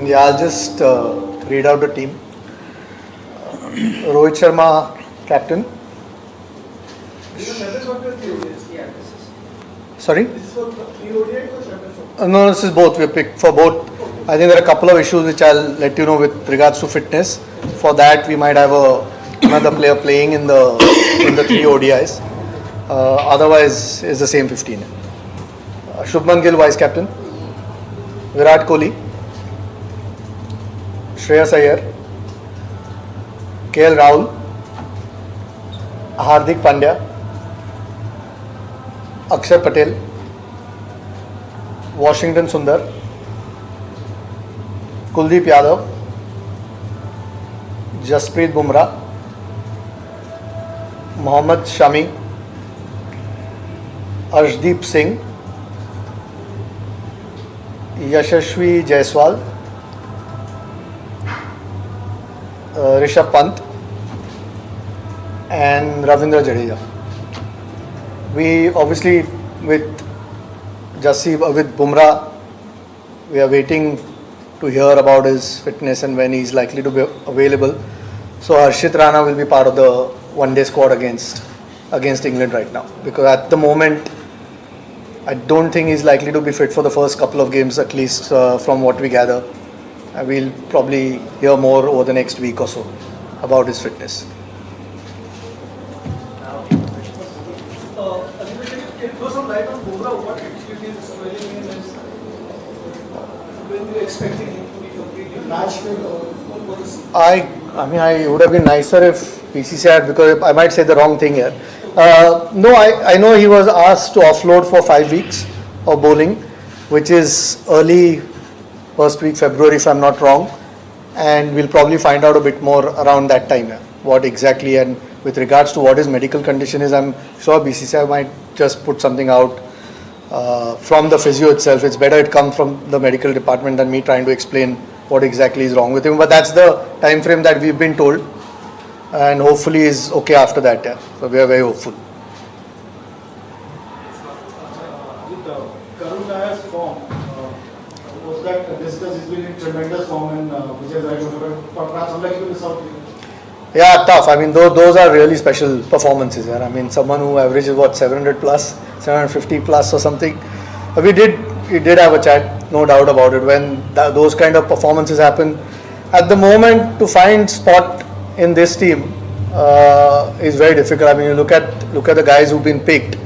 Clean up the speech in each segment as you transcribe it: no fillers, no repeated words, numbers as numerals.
Yeah, I'll just read out the team. Rohit Sharma, captain. Sorry? No, this is both. We picked for both. I think there are a couple of issues which I'll let you know with regards to fitness. For that, we might have another player playing in the three ODIs. Otherwise, it's the same 15. Shubman Gill, vice captain. Virat Kohli. Shreyas Iyer. KL Rahul. Hardik Pandya. Akshay Patel. Washington Sundar. Kuldeep Yadav. Jasprit Bumrah. Mohammad Shami. Arshdeep Singh. Yashasvi Jaiswal. Rishabh Pant. And Ravindra Jadeja. We obviously with Bumrah, we are waiting to hear about his fitness and when he's likely to be available. So Harshit Rana will be part of the one-day squad against England right now, because at the moment I don't think he's likely to be fit for the first couple of games, at least from what we gather. We'll probably hear more over the next week or so about his fitness. Can you throw some light on Bumrah? What actually is swelling in his? When you expecting him to be completely match fit, or what is? I would have been nicer if BCCI had, because I might say the wrong thing here. No, I know he was asked to offload for 5 weeks of bowling, which is early first week February if I'm not wrong, and we'll probably find out a bit more around that time, what exactly, and with regards to what his medical condition is. I'm sure BCCI might just put something out from the physio itself. It's better it comes from the medical department than me trying to explain what exactly is wrong with him. But that's the time frame that we've been told, and hopefully is okay after that. Yeah. So we are very hopeful. Karun Nayar's form, was that discussed? He's been in tremendous form, and which is perhaps unlikely to miss out. Yeah, tough. I mean, those are really special performances. Yeah? I mean, someone who averages 700 plus, 750 plus or something. We did have a chat, no doubt about it. When those kind of performances happen, at the moment to find spot in this team is very difficult. I mean, you look at the guys who've been picked,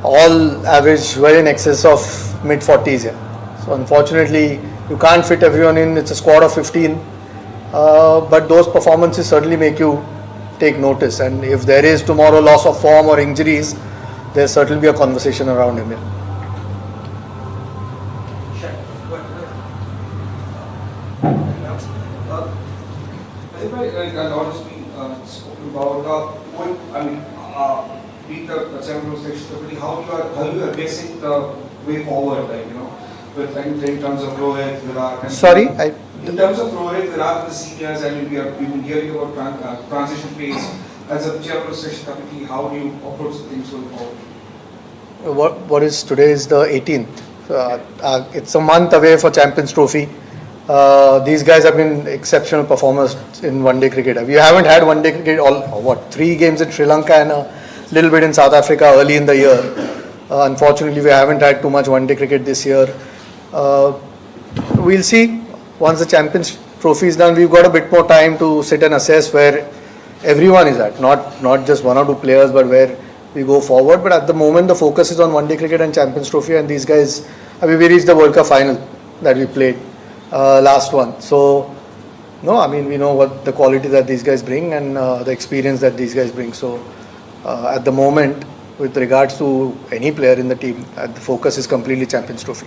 all average well in excess of mid 40s. Yeah. So unfortunately, you can't fit everyone in. It's a squad of 15. But those performances certainly make you take notice, and if there is tomorrow loss of form or injuries, there'll certainly be a conversation around him. A lot has been spoken about being the Champions League. How you are guessing the way forward, with in terms of Rohit, Virat. Sorry, in terms of Rohit, Virat, the seniors, we've been hearing about transition phase. As a Champions League committee, how do you approach things going forward? What is today is the 18th. It's a month away for Champions Trophy. These guys have been exceptional performers in one-day cricket. We haven't had one-day cricket 3 games in Sri Lanka and a little bit in South Africa early in the year. Unfortunately, we haven't had too much one-day cricket this year. We'll see. Once the Champions Trophy is done, we've got a bit more time to sit and assess where everyone is at. Not just 1 or 2 players, but where we go forward. But at the moment, the focus is on one-day cricket and Champions Trophy. And these guys, we reached the World Cup final that we played. Last one. So, no, I mean, we know what the quality that these guys bring and the experience that these guys bring. So, at the moment, with regards to any player in the team, the focus is completely Champions Trophy.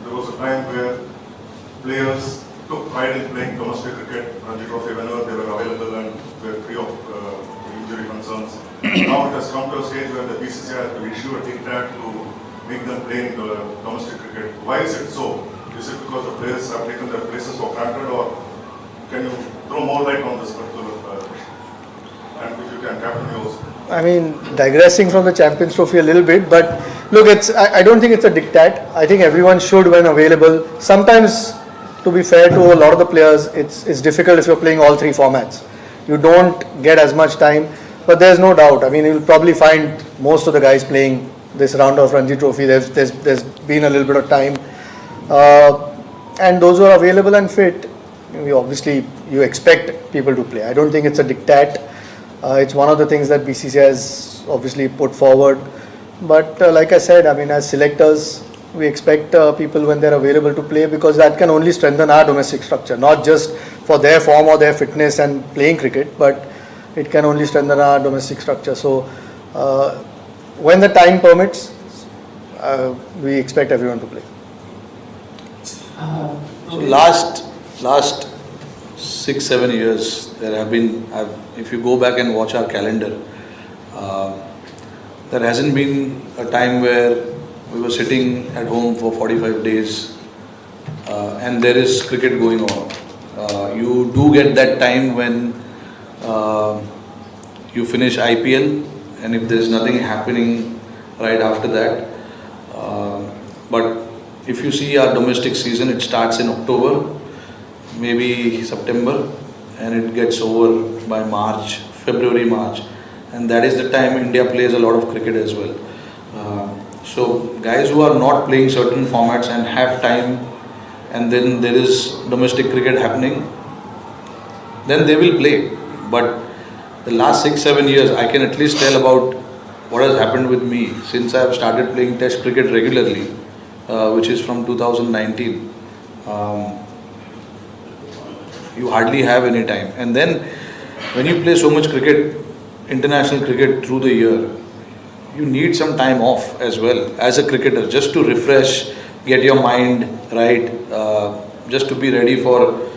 There was a time where players took pride in playing domestic cricket, Ranji Trophy, whenever they were available and were free of injury concerns. Now it has come to a stage where the BCCI has to issue a diktat to make them play in the domestic cricket. Why is it so? Is it because the players have taken their places for granted, or can you throw more light on this particular issue? And if you can, Captain, you also. I mean, digressing from the Champions Trophy a little bit, but Look, I don't think it's a diktat. I think everyone should when available. Sometimes, to be fair to a lot of the players, it's difficult if you're playing all three formats. You don't get as much time, but there's no doubt. I mean, you'll probably find most of the guys playing this round of Ranji Trophy. There's been a little bit of time, and those who are available and fit, you expect people to play. I don't think it's a diktat. It's one of the things that BCCI has obviously put forward. But like I said, I mean, as selectors, we expect people when they're available to play, because that can only strengthen our domestic structure, not just for their form or their fitness and playing cricket, but it can only strengthen our domestic structure. So when the time permits, we expect everyone to play. So last 6-7 years, there have been, if you go back and watch our calendar, there hasn't been a time where we were sitting at home for 45 days and there is cricket going on. You do get that time when you finish IPL, and if there is nothing happening right after that. But if you see our domestic season, it starts in October, maybe September, and it gets over by March, February, March, and that is the time India plays a lot of cricket as well. So guys who are not playing certain formats and have time, and then there is domestic cricket happening, then they will play. But the last 6-7 years, I can at least tell about what has happened with me since I have started playing Test cricket regularly, which is from 2019. You hardly have any time, and then when you play so much cricket, international cricket through the year, you need some time off as well as a cricketer, just to refresh, get your mind right, just to be ready for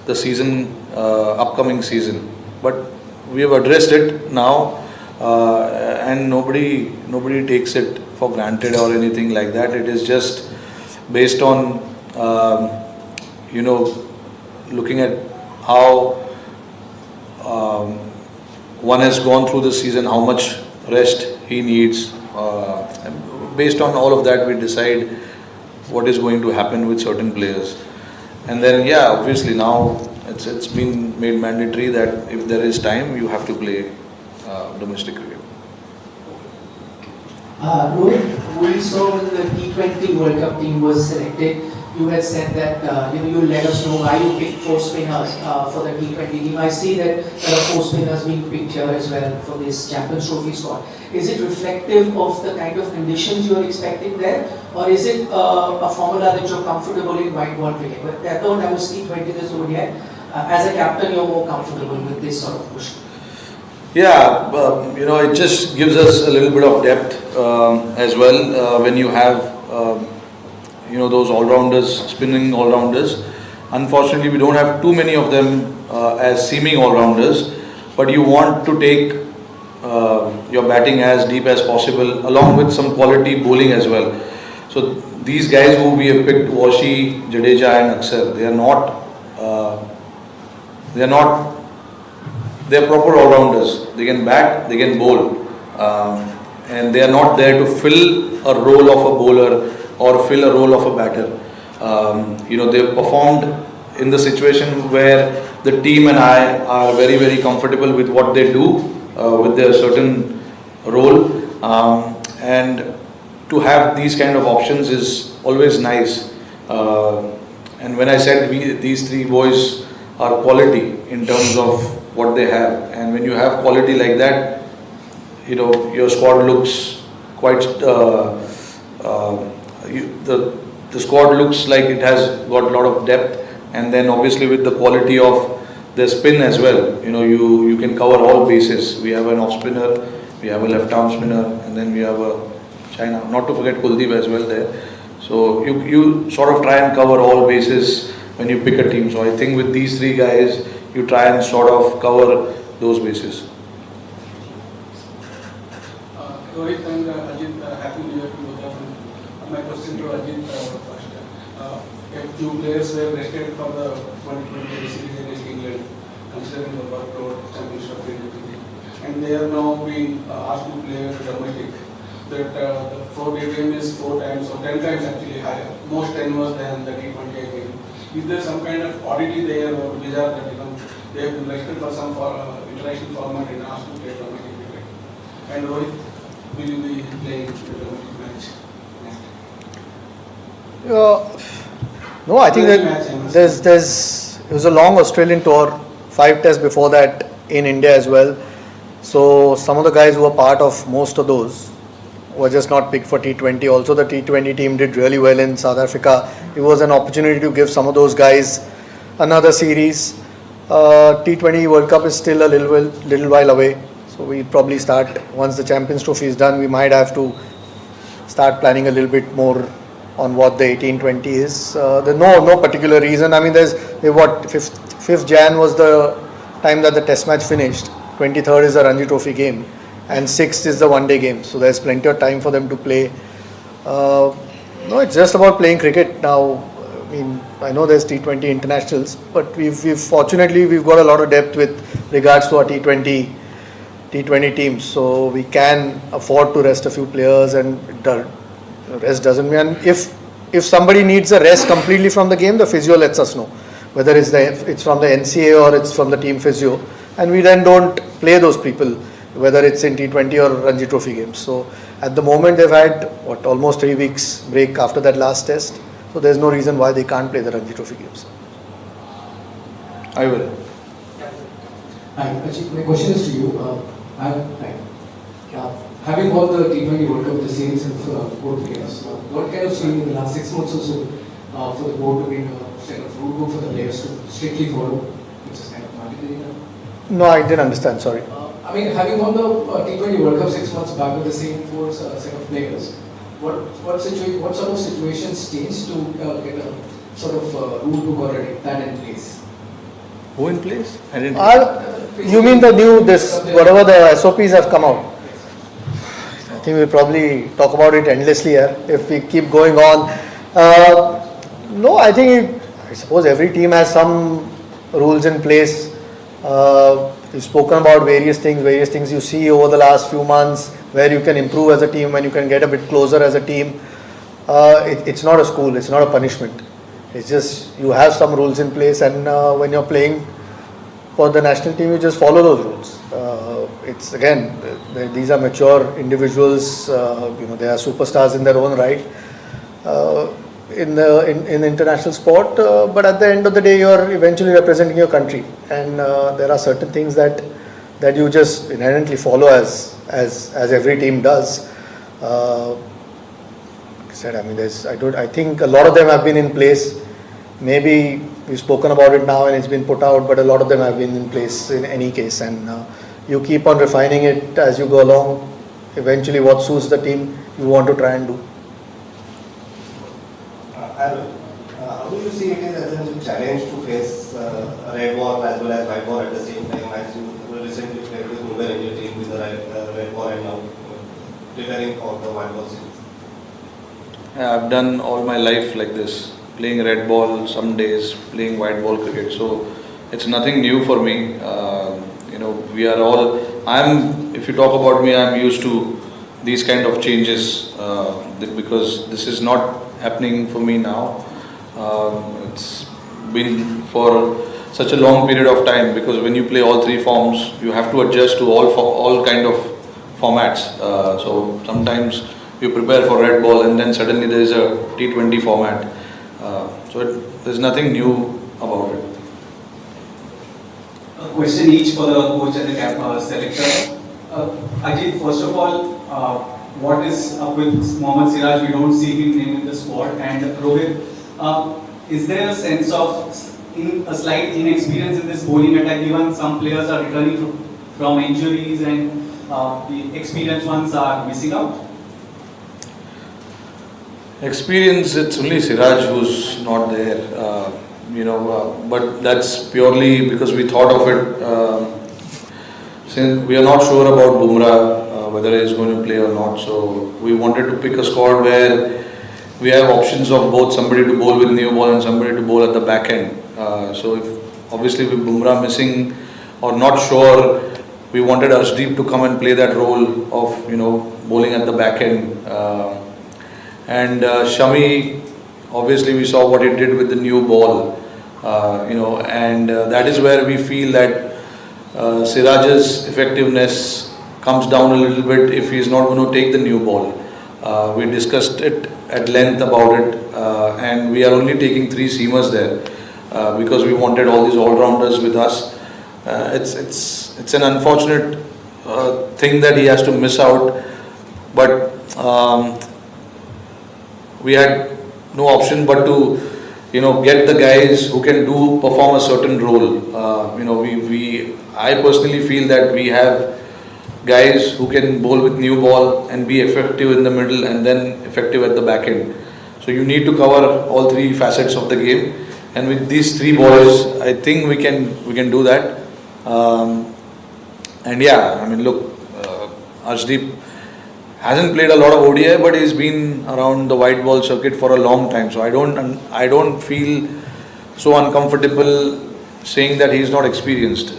the season, upcoming season. But we have addressed it now, and nobody takes it for granted or anything like that. It is just based on looking at how one has gone through the season, how much rest he needs. Based on all of that, we decide what is going to happen with certain players. And then, yeah, obviously now it's been made mandatory that if there is time, you have to play domestic cricket. Rohit, we saw when the T20 World Cup team was selected, you had said that you'll let us know why you picked 4 spinners for the T20 team. I see that there are 4 spinners being picked here as well for this Champions Trophy squad. Is it reflective of the kind of conditions you are expecting there, or is it a formula that you're comfortable in white ball cricket? But that don't have a T20 this over yet. As a captain, you're more comfortable with this sort of push. Yeah, it just gives us a little bit of depth as well when you have those all-rounders, spinning all-rounders. Unfortunately, we don't have too many of them as seeming all-rounders, but you want to take your batting as deep as possible, along with some quality bowling as well. So these guys who we have picked, Washi, Jadeja and Aksar, they are proper all-rounders. They can bat, they can bowl, and they are not there to fill a role of a bowler or fill a role of a batter. They have performed in the situation where the team and I are very, very comfortable with what they do, with their certain role, and to have these kind of options is always nice. And when I said these 3 boys are quality in terms of what they have, and when you have quality like that, your squad looks quite the squad looks like it has got a lot of depth. And then obviously with the quality of the spin as well, you can cover all bases. We have an off spinner, we have a left arm spinner, and then we have a China, not to forget Kuldeep as well there. So you sort of try and cover all bases when you pick a team. So I think with these 3 guys, you try and sort of cover those bases. Rohit and Ajit, happy New Year to both of you. My question to Ajit first. If 2 players were rested from the 2020 series against England, considering the workload, championship, and they are now being asked to play domestic, that the 4-day game is 4 times or 10 times actually higher, most tenuous than the T20 game. Is there some kind of oddity there or bizarre that they have been selected for some international format in us to play domestic cricket? And Rohit, will you be playing the domestic match? No, I think that it was a long Australian tour, 5 tests before that in India as well. So some of the guys who were part of most of those were just not picked for T20. Also the T20 team did really well in South Africa. It was an opportunity to give some of those guys another series. T20 World Cup is still a little while away. So we'll probably start, once the Champions Trophy is done, we might have to start planning a little bit more on what the 18-20 is. There's no particular reason. I mean, there's 5th Jan was the time that the test match finished. 23rd is the Ranji Trophy game and 6th is the one-day game. So there's plenty of time for them to play. No, it's just about playing cricket now. I mean, I know there's T20 internationals, but fortunately we've got a lot of depth with regards to our T20 teams. So we can afford to rest a few players, and rest doesn't mean, if somebody needs a rest completely from the game, the physio lets us know, whether it's from the NCA or it's from the team physio, and we then don't play those people, whether it's in T20 or Ranji Trophy games. So at the moment they've had almost 3 weeks break after that last test, so there's no reason why they can't play the Ranji Trophy games. I will. Hi, Ajit, my question is to you. Having won the T20 World Cup with the same set of board players, what kind of change in the last 6 months or so for the board to bring a set of rule book for the players to strictly follow, which is kind of mandatory now? No, I didn't understand, sorry. I mean, having won the T20 World Cup 6 months back with the same 4 set of players, what sort of situations changed to get a sort of rule book or that in place? Who in place? I didn't. You mean the new, whatever the SOPs have come out? I think we'll probably talk about it endlessly here if we keep going on. No, I suppose every team has some rules in place. We've spoken about various things you see over the last few months where you can improve as a team, when you can get a bit closer as a team. It's not a school, it's not a punishment. It's just you have some rules in place, and when you're playing for the national team, you just follow those rules. It's again, these are mature individuals. They are superstars in their own right in international sport. But at the end of the day, you're eventually representing your country, and there are certain things that you just inherently follow as every team does. I think a lot of them have been in place. Maybe we've spoken about it now and it's been put out, but a lot of them have been in place in any case, and you keep on refining it as you go along. Eventually what suits the team you want to try and do. Aaron, how do you see it as a challenge to face a red ball as well as white ball at the same time, as you recently played with Mumbai in your team with the red ball and now preparing for the white ball series? I've done all my life like this, playing red ball some days, playing white ball cricket. So it's nothing new for me. We are all. If you talk about me, I'm used to these kind of changes because this is not happening for me now. It's been for such a long period of time, because when you play all 3 forms, you have to adjust to all kind of formats. So sometimes you prepare for red ball and then suddenly there is a T20 format. There's nothing new about it. A question each for the coach and the selector. Ajit, first of all, what is up with Mohammad Siraj? We don't see him named in the squad. And Rohit, is there a sense of a slight inexperience in this bowling attack, given some players are returning from injuries and the experienced ones are missing out? Experience, it's only Siraj who's not there, but that's purely because we thought of it, since we are not sure about Bumrah, whether he's going to play or not. So we wanted to pick a squad where we have options of both somebody to bowl with new ball and somebody to bowl at the back end. So if obviously with Bumrah missing or not sure we wanted Arshdeep to come and play that role of, bowling at the back end. And Shami, obviously we saw what he did with the new ball, and that is where we feel that Siraj's effectiveness comes down a little bit if he is not going to take the new ball. We discussed it at length about it, and we are only taking 3 seamers there because we wanted all these all-rounders with us. It's an unfortunate thing that he has to miss out, but we had no option but to get the guys who can perform a certain role. I personally feel that we have guys who can bowl with new ball and be effective in the middle and then effective at the back end. So you need to cover all 3 facets of the game, and with these 3 boys I think we can do that. And yeah, look, Arshdeep hasn't played a lot of ODI, but he's been around the white ball circuit for a long time. So I don't feel so uncomfortable saying that he's not experienced.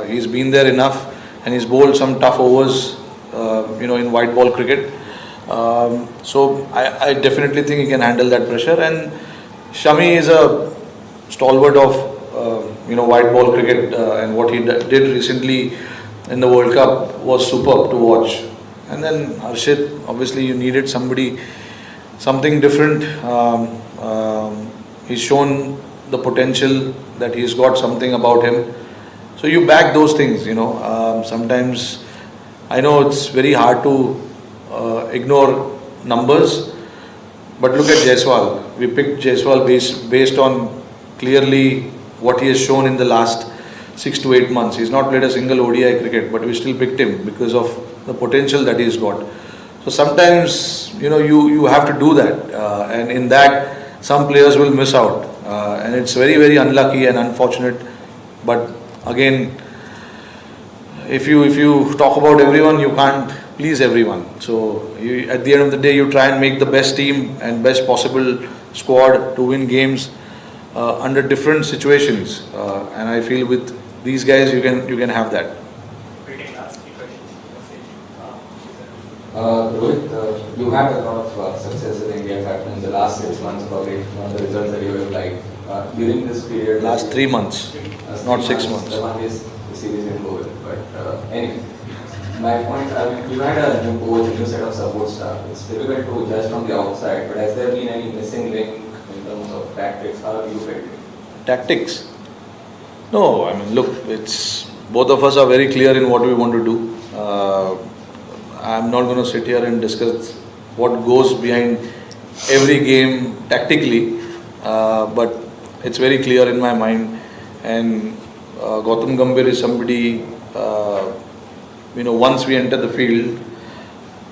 He's been there enough, and he's bowled some tough overs, in white ball cricket. So I definitely think he can handle that pressure. And Shami is a stalwart of white ball cricket, and what he did recently in the World Cup was superb to watch. And then Harshit, obviously you needed something different. He's shown the potential that he's got something about him. So you back those things, sometimes I know it's very hard to ignore numbers, but look at Jaiswal. We picked Jaiswal based on clearly what he has shown in the last 6 to 8 months. He's not played a single ODI cricket, but we still picked him because of the potential that he's got. So sometimes, you have to do that, and in that some players will miss out, and it's very, very unlucky and unfortunate. But again, if you talk about everyone, you can't please everyone. So at the end of the day, you try and make the best team and best possible squad to win games under different situations, and I feel with these guys you can have that. Rohit, you had a lot of success in India captain in the last 6 months, probably one of the results that you have liked. During this period, last 3 months, not 6 months. The 1 is the series in over. But anyway, my point, you had a new coach, a new set of support staff. It's difficult to judge from the outside, but has there been any missing link in terms of tactics? How have you felt it? Tactics? No, look, it's both of us are very clear in what we want to do. I'm not going to sit here and discuss what goes behind every game tactically, but it's very clear in my mind. And Gautam Gambhir is somebody, once we enter the field,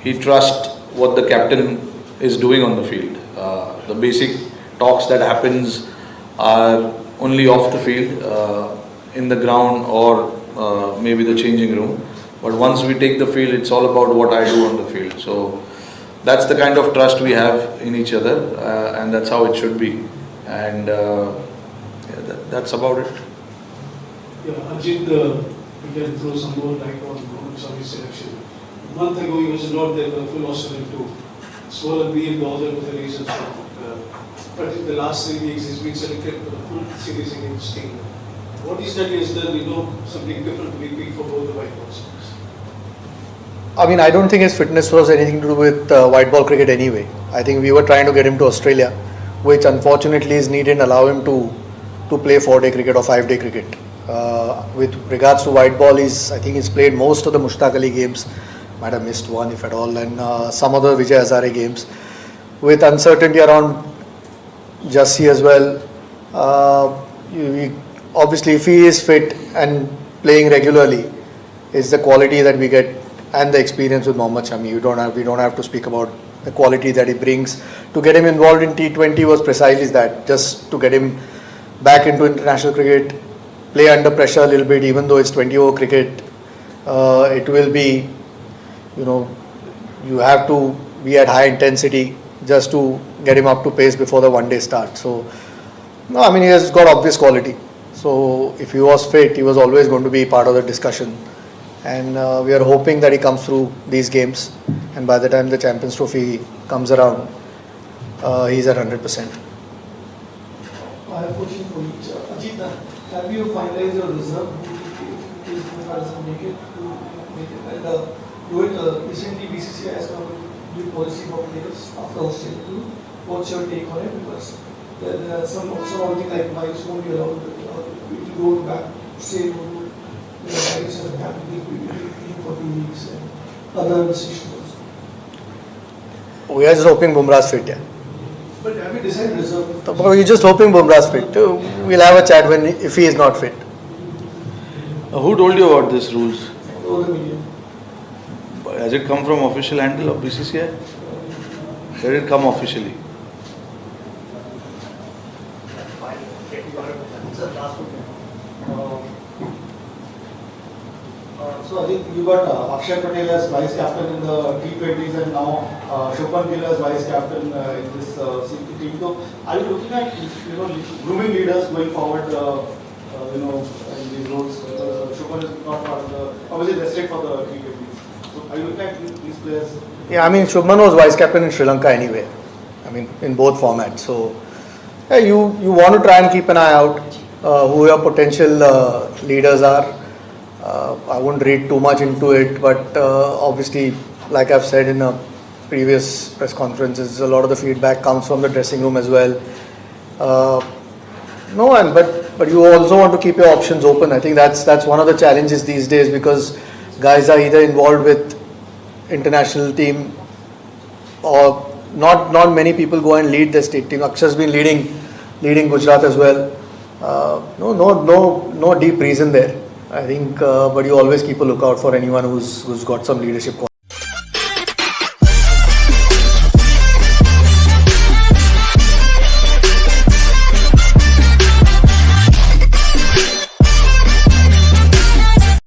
he trusts what the captain is doing on the field. The basic talks that happens are only off the field, in the ground or maybe the changing room. But once we take the field, it's all about what I do on the field. So that's the kind of trust we have in each other, and that's how it should be. And that's about it. Yeah, Ajit, you can throw some more light on Swami's selection. A month ago, he was not there with a full Australian tour. So will be involved with the nations. But in the last 3 weeks, he's been selected for the full series against England. What is that he has done? Something different to be for both the white balls. I don't think his fitness was anything to do with white ball cricket anyway. I think we were trying to get him to Australia, which unfortunately his knee didn't allow him to play 4-day cricket or 5-day cricket. With regards to white ball, I think he's played most of the Mushtaq Ali games, might have missed one if at all, and some other Vijay Hazare games. With uncertainty around Jassi as well, obviously if he is fit and playing regularly, it's the quality that we get and the experience with Mohammad Shami. We don't have to speak about the quality that he brings. To get him involved in T20 was precisely that, just to get him back into international cricket, play under pressure a little bit, even though it's 20-over cricket. It will be, you have to be at high intensity just to get him up to pace before the one-day start. So, no, he has got obvious quality. So if he was fit, he was always going to be part of the discussion. And we are hoping that he comes through these games. And by the time the Champions Trophy comes around, he's at 100%. I have a question for each. Ajit, have you finalized your reserve? Who is going to make it? And Rohit, recently BCCI has come with new policy for players after Australia 2. What's your take on it? Because there are some things like wives won't be allowed to go back, say, the wives have to be for 2 weeks and other restrictions. We are just hoping Bumrah's fit, yeah. But have you decided reserve? We're just hoping Bumrah's fit. We'll have a chat if he is not fit. Who told you about these rules? Over the media. Has it come from official handle of BCCI? Where did it come officially? So I think you got Akshay Patel as vice captain in the T20s and now Shubman Gill as vice captain in this team. So are you looking at grooming leaders going forward? In these roles. Shubman is not part of the obviously restrict for the T20s. So are you looking at these players? Yeah, I mean Shubman was vice captain in Sri Lanka anyway. I mean in both formats. So yeah, you want to try and keep an eye out who your potential leaders are. I won't read too much into it, but obviously, like I've said in previous press conferences, a lot of the feedback comes from the dressing room as well. But you also want to keep your options open. I think that's one of the challenges these days because guys are either involved with international team or not many people go and lead the state team. Akshar's been leading Gujarat as well. No deep reason there. I think, but you always keep a lookout for anyone who's got some leadership qualities.